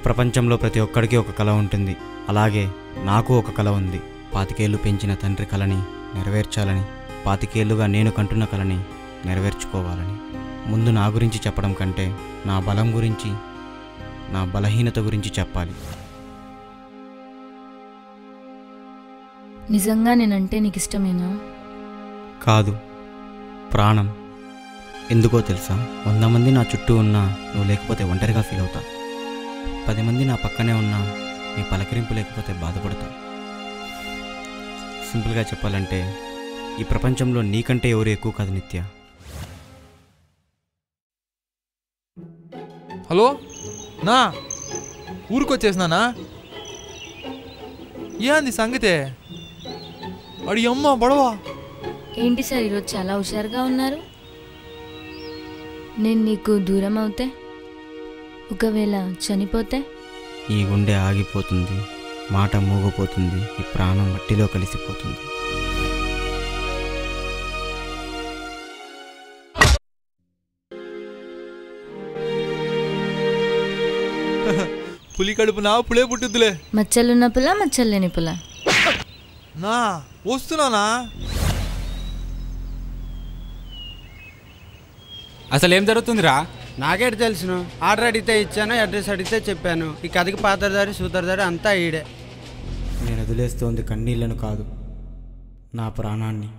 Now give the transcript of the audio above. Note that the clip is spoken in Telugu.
ప్రపంచంలో ప్రతి ఒక్కడికి ఒక కల ఉంటుంది. అలాగే నాకు ఒక కల ఉంది. 25 ఏళ్ళు పెంచిన తండ్రి కలని నెరవేర్చాలని, 25 ఏళ్ళుగా నేను కంటున్న కలని నెరవేర్చుకోవాలని. ముందు నా గురించి చెప్పడం కంటే నా బలం గురించి, నా బలహీనత గురించి చెప్పాలి. నిజంగా నేనంటే నీకు ఇష్టమేనా? కాదు, ప్రాణం. ఎందుకో తెలుసా? 100 మంది నా చుట్టూ ఉన్నా నువ్వు లేకపోతే ఒంటరిగా ఫీల్ అవుతా. 10 మంది నా పక్కనే ఉన్నా నీ పలకరింపు లేకపోతే బాధపడతా. సింపుల్గా చెప్పాలంటే ఈ ప్రపంచంలో నీకంటే ఎవరు ఎక్కువ కాదు నిత్య. హలో నా ఊరికొచ్చేసినానా? ఏంది సంగతే? అడి అమ్మ బడవా. ఏంటి సార్ ఈరోజు చాలా హుషారుగా ఉన్నారు? నేను నీకు దూరం అవుతే, ఒకవేళ చనిపోతే? ఈ గుండె ఆగిపోతుంది, మాట మూగిపోతుంది, ఈ ప్రాణం మట్టిలో కలిసిపోతుంది. పులి కడుపునా పులే పుట్టుద్దులే. మచ్చలున్న పుల, మచ్చలేని పుల. నా వస్తున్నానా? అసలు ఏం జరుగుతుందిరా? నాకేటి తెలుసును? ఆర్డర్ అడిగితే ఇచ్చాను, అడ్రస్ అడిగితే చెప్పాను. ఈ కథకి పాత్రధారి సూత్రధారి అంతా ఈడే. నేను వదిలేస్తోంది కన్నీళ్లను కాదు, నా ప్రాణాన్ని.